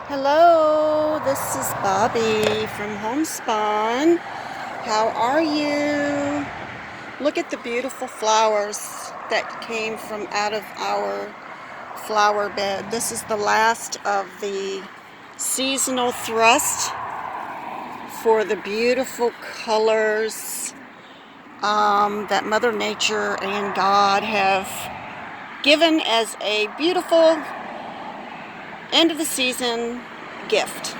Hello, this is Bobby from Homespun. How are you? Look at the beautiful flowers that came from out of our flower bed. This is the last of the seasonal thrust for the beautiful colors that Mother Nature and God have given as a beautiful end of the season gift.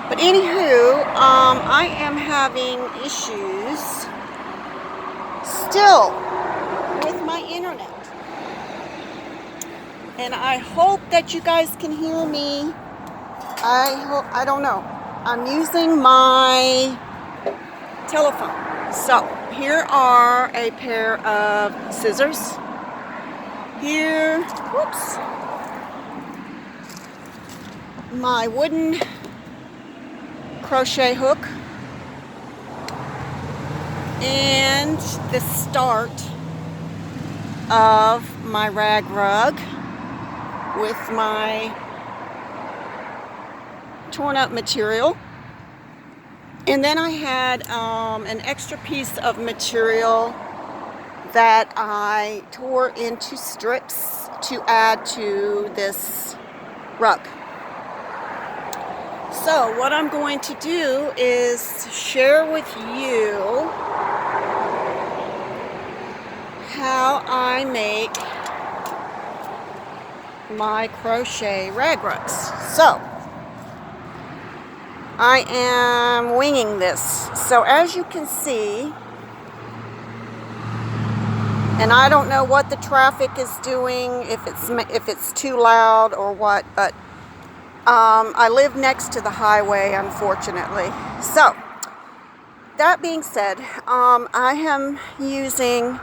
But anywho, I am having issues still with my internet. And I hope that you guys can hear me. I don't know. I'm using my telephone. So, here are a pair of scissors. Here, whoops, my wooden crochet hook, and the start of my rag rug with my torn up material. And then I had an extra piece of material that I tore into strips to add to this rug. So what I'm going to do is share with you how I make my crochet rag rugs. So I am winging this. So as you can see, and I don't know what the traffic is doing, if it's too loud or what, but I live next to the highway, unfortunately. So, that being said, I am using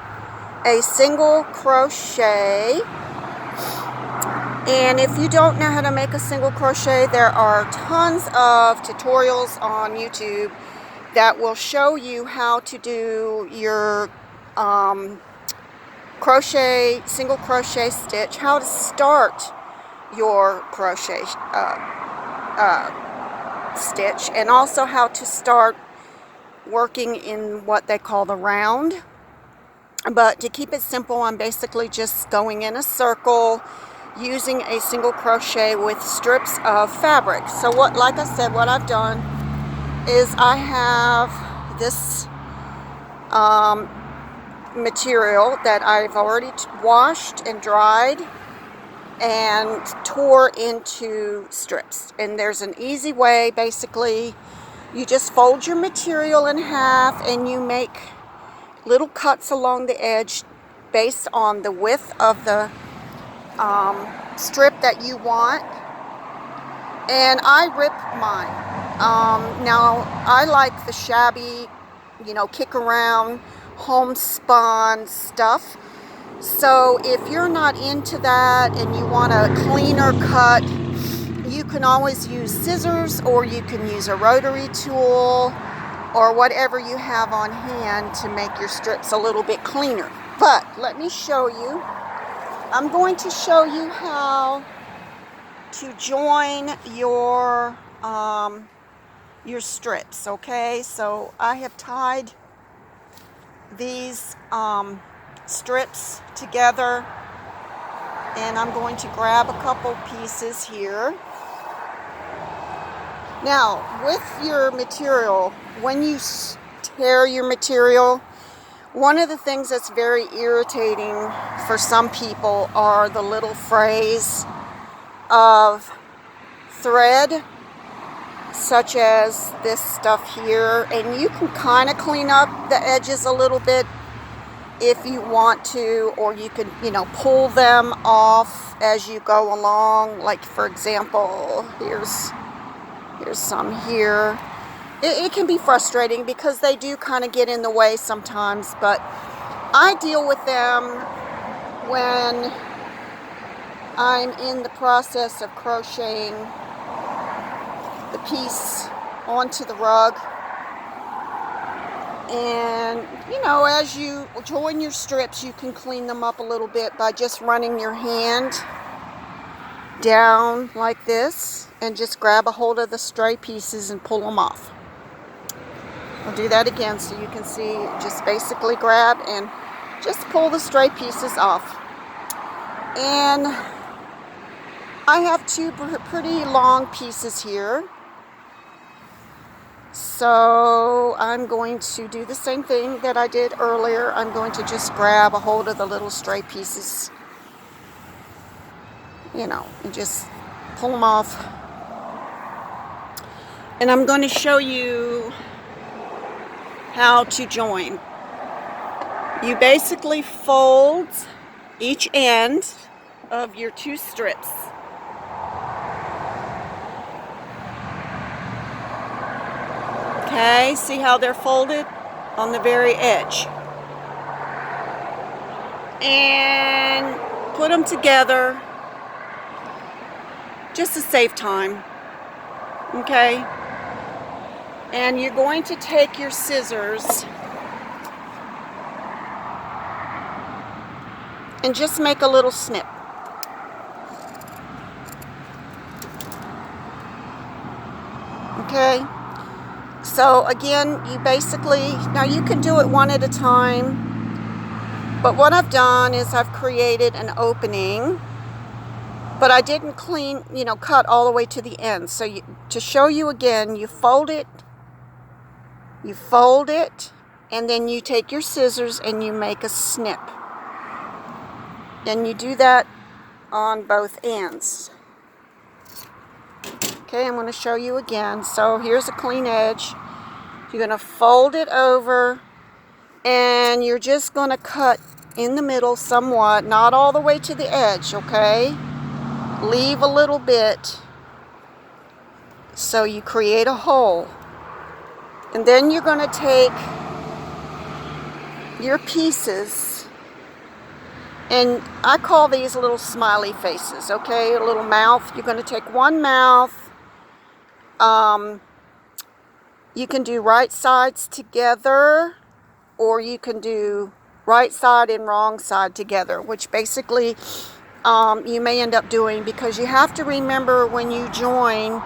a single crochet. And if you don't know how to make a single crochet, there are tons of tutorials on YouTube that will show you how to do your single crochet stitch, how to start your crochet stitch, and also how to start working in what they call the round. But to keep it simple, I'm basically just going in a circle using a single crochet with strips of fabric. So like I said, what I've done is I have this material that I've already washed and dried and tore into strips. And there's an easy way. Basically, you just fold your material in half and you make little cuts along the edge based on the width of the strip that you want. And I rip mine. Now, I like the shabby, kick around, homespun stuff. So if you're not into that and you want a cleaner cut, you can always use scissors, or you can use a rotary tool, or whatever you have on hand to make your strips a little bit cleaner. But let me show you. I'm going to show you how to join your strips, okay? So I have tied these strips together, and I'm going to grab a couple pieces here. Now, with your material, when you tear your material, one of the things that's very irritating for some people are the little frays of thread, such as this stuff here. And you can kind of clean up the edges a little bit if you want to, or you can, pull them off as you go along. Like, for example, here's some here. It can be frustrating because they do kind of get in the way sometimes, but I deal with them when I'm in the process of crocheting the piece onto the rug. And, as you join your strips, you can clean them up a little bit by just running your hand down like this and just grab a hold of the stray pieces and pull them off. I'll do that again so you can see. Just basically grab and just pull the stray pieces off. And I have two pretty long pieces here. So I'm going to do the same thing that I did earlier. I'm going to just grab a hold of the little stray pieces, you know, and just pull them off. And I'm going to show you how to join. You basically fold each end of your two strips. Okay, see how they're folded on the very edge. And put them together just to save time. Okay? And you're going to take your scissors and just make a little snip. Okay? So again, you basically, now you can do it one at a time, but what I've done is I've created an opening, but I didn't cut all the way to the end. So to show you again, you fold it, and then you take your scissors and you make a snip. And you do that on both ends. Okay, I'm going to show you again. So here's a clean edge. You're going to fold it over, and you're just going to cut in the middle somewhat, not all the way to the edge, okay? Leave a little bit so you create a hole. And then you're going to take your pieces, and I call these little smiley faces, okay? A little mouth. You're going to take one mouth. You can do right sides together, or you can do right side and wrong side together, which basically you may end up doing, because you have to remember when you join,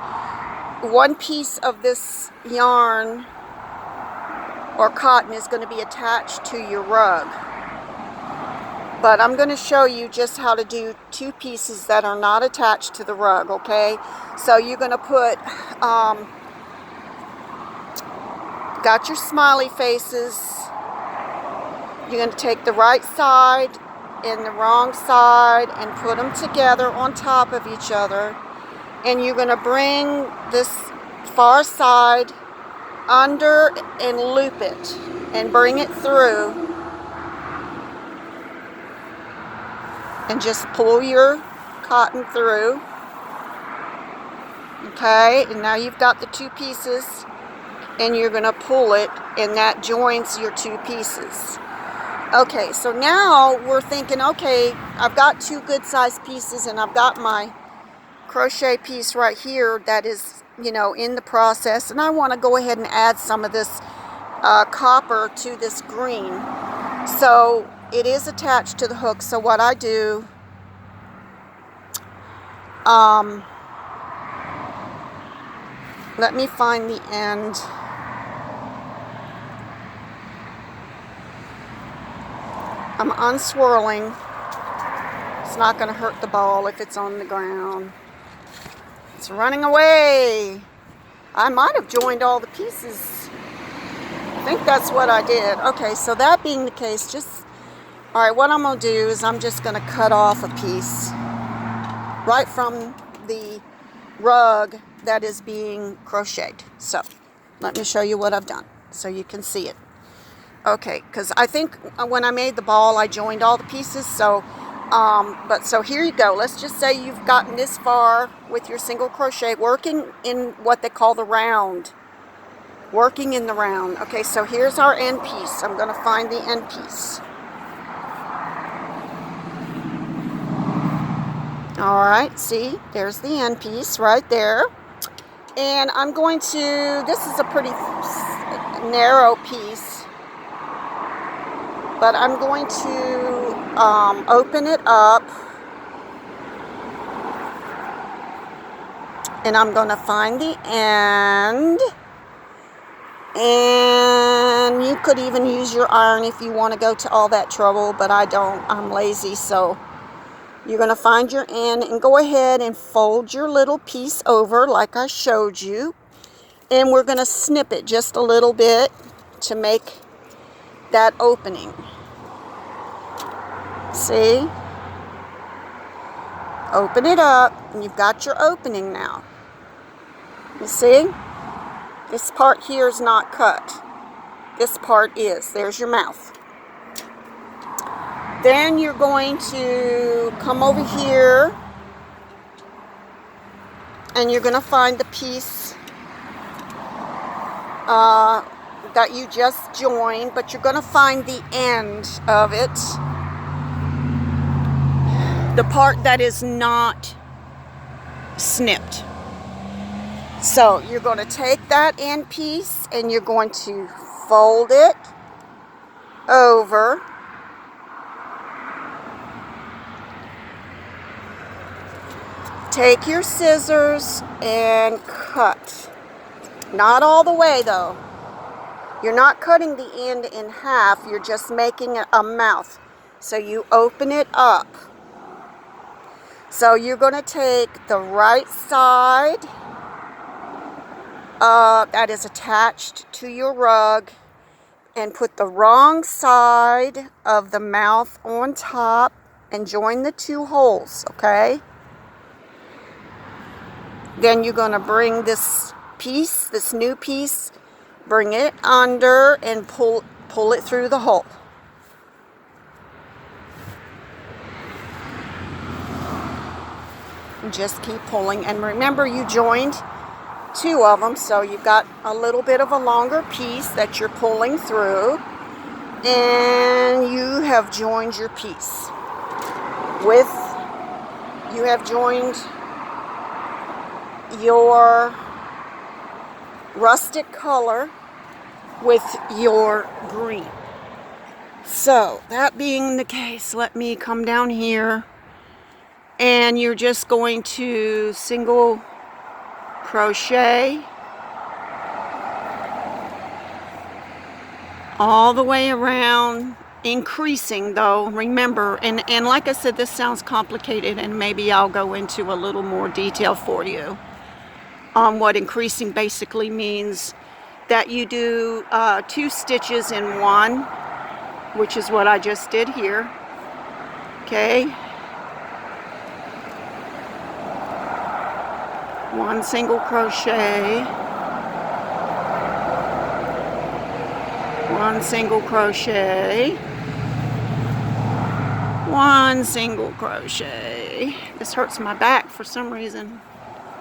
one piece of this yarn or cotton is going to be attached to your rug. But I'm going to show you just how to do two pieces that are not attached to the rug, okay? So you're going to put, got your smiley faces. You're going to take the right side and the wrong side and put them together on top of each other. And you're going to bring this far side under and loop it and bring it through. And just pull your cotton through. Okay, and now you've got the two pieces, and you're going to pull it, and that joins your two pieces. Okay, so now we're thinking, okay, I've got two good sized pieces, and I've got my crochet piece right here that is, in the process, and I want to go ahead and add some of this copper to this green. So it is attached to the hook, so what I do, let me find the end. I'm unswirling. It's not going to hurt the ball if it's on the ground. It's running away. I might have joined all the pieces. I think that's what I did. Okay, so that being the case, all right, what I'm going to do is I'm just going to cut off a piece right from the rug that is being crocheted. So let me show you what I've done so you can see it. Okay, because I think when I made the ball, I joined all the pieces. So, so here you go. Let's just say you've gotten this far with your single crochet, working in what they call the round. Working in the round. Okay, so here's our end piece. I'm going to find the end piece. All right, see, there's the end piece right there. And I'm going to, this is a pretty narrow piece, but I'm going to open it up And I'm going to find the end. And you could even use your iron if you want to go to all that trouble, but I don't. I'm lazy, so you're going to find your end and go ahead and fold your little piece over like I showed you. And we're going to snip it just a little bit to make that opening. See? Open it up, and you've got your opening now. You see? This part here is not cut. This part is. There's your mouth. Then you're going to come over here, and you're going to find the piece that you just joined, but you're going to find the end of it. The part that is not snipped. So you're going to take that end piece and you're going to fold it over. Take your scissors and cut. Not all the way though. You're not cutting the end in half, you're just making a mouth. So you open it up. So you're going to take the right side that is attached to your rug and put the wrong side of the mouth on top and join the two holes, okay? Then you're going to bring this piece, this new piece, bring it under and pull it through the hole. Just keep pulling, and remember you joined two of them, so you've got a little bit of a longer piece that you're pulling through, and you have joined your piece with, you have joined your rustic color with your green. So that being the case, let me come down here. And you're just going to single crochet all the way around, increasing though, remember, and like I said, this sounds complicated, and maybe I'll go into a little more detail for you on what increasing basically means. That you do 2 stitches in one, which is what I just did here, okay? 1 single crochet, 1 single crochet, 1 single crochet. This hurts my back for some reason.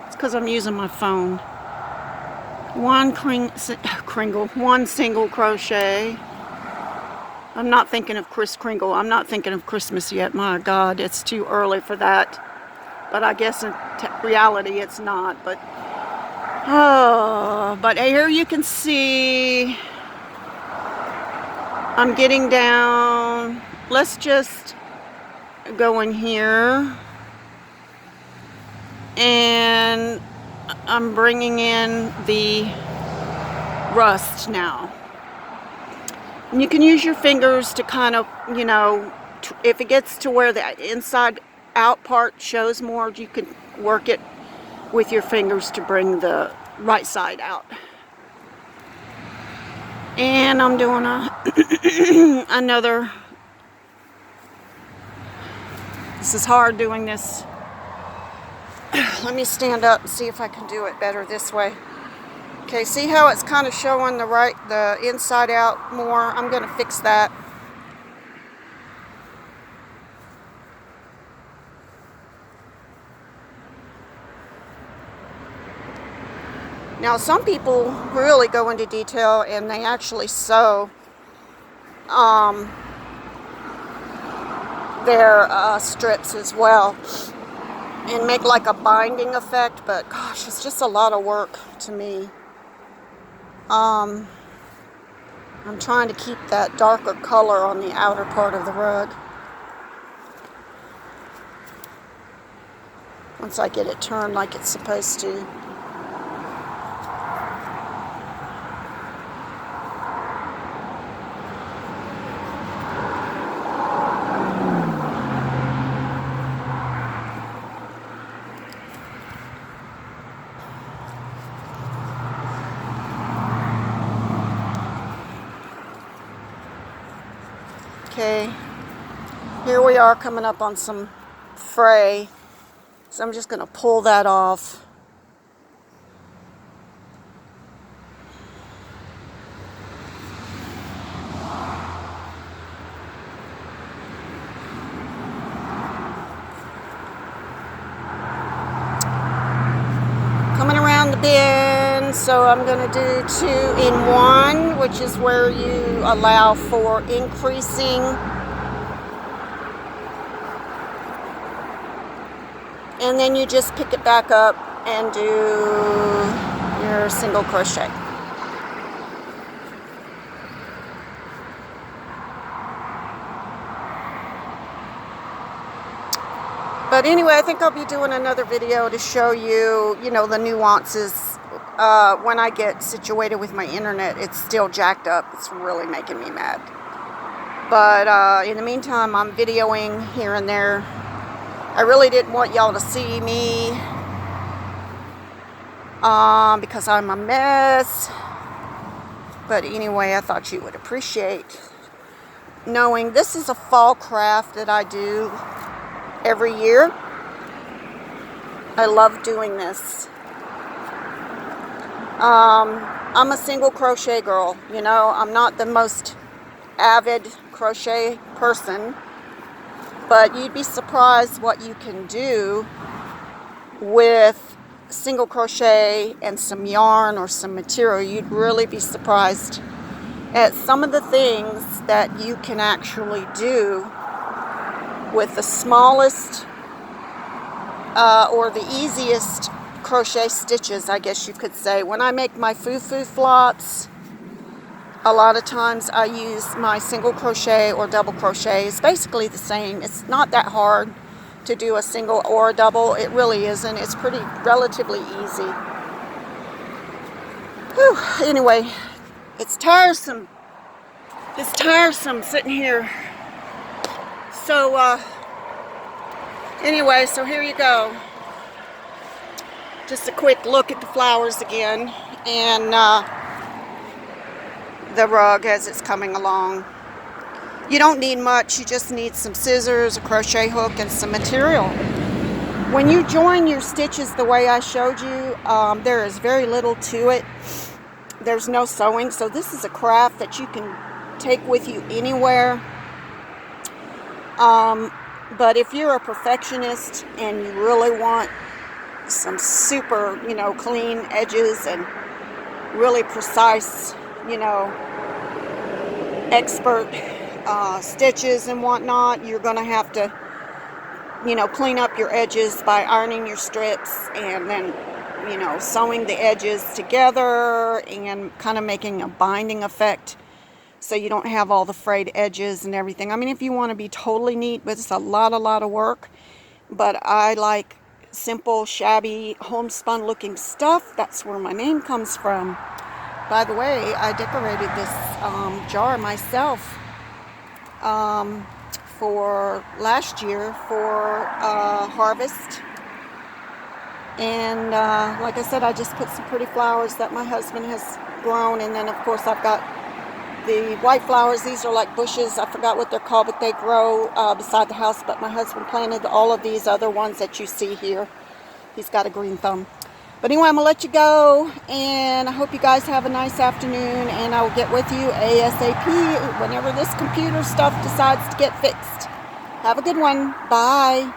It's because I'm using my phone. 1 single crochet. I'm not thinking of Kris Kringle. I'm not thinking of Christmas yet. My God, it's too early for that. But I guess in reality it's not. But here you can see I'm getting down. Let's just go in here, and I'm bringing in the rust now. And you can use your fingers to kind of, you know, if it gets to where the inside out part shows more, you can work it with your fingers to bring the right side out. And I'm doing another. This is hard doing this. Let me stand up and see if I can do it better this way. Okay, see how it's kind of showing the inside out more? I'm going to fix that. Now, some people really go into detail and they actually sew their strips as well and make like a binding effect, but gosh, it's just a lot of work to me. I'm trying to keep that darker color on the outer part of the rug. once I get it turned like it's supposed to. Okay, here we are coming up on some fray, so I'm just going to pull that off. Coming around the bend, so I'm going to do 2 in 1, which is where you allow for increasing and then you just pick it back up and do your single crochet. But anyway, I think I'll be doing another video to show you, the nuances. When I get situated with my internet, it's still jacked up. It's really making me mad. But in the meantime, I'm videoing here and there. I really didn't want y'all to see me because I'm a mess. But anyway, I thought you would appreciate knowing this is a fall craft that I do every year. I love doing this. I'm a single crochet girl. I'm not the most avid crochet person, but you'd be surprised what you can do with single crochet and some yarn or some material. You'd really be surprised at some of the things that you can actually do with the smallest or the easiest crochet stitches, I guess you could say. When I make my foo-foo flops, a lot of times I use my single crochet or double crochet. It's basically the same. It's not that hard to do a single or a double. It really isn't. It's relatively easy. Whew. Anyway, it's tiresome. It's tiresome sitting here. So, anyway, so here you go. Just a quick look at the flowers again and the rug as it's coming along. You don't need much. You just need some scissors, a crochet hook, and some material. When you join your stitches the way I showed you, there is very little to it. There's no sewing, so this is a craft that you can take with you anywhere. But if you're a perfectionist and you really want some super, clean edges and really precise, expert stitches and whatnot, you're going to have to, clean up your edges by ironing your strips and then, sewing the edges together and kind of making a binding effect so you don't have all the frayed edges and everything. I mean, if you want to be totally neat, but it's a lot of work. But I like simple, shabby, homespun looking stuff. That's where my name comes from. By the way, I decorated this jar myself for last year for harvest. And like I said, I just put some pretty flowers that my husband has grown. And then, of course, I've got the white flowers. These are like bushes. I forgot what they're called, but they grow beside the house. But my husband planted all of these other ones that you see here. He's got a green thumb. But anyway, I'm going to let you go. And I hope you guys have a nice afternoon. And I will get with you ASAP whenever this computer stuff decides to get fixed. Have a good one. Bye.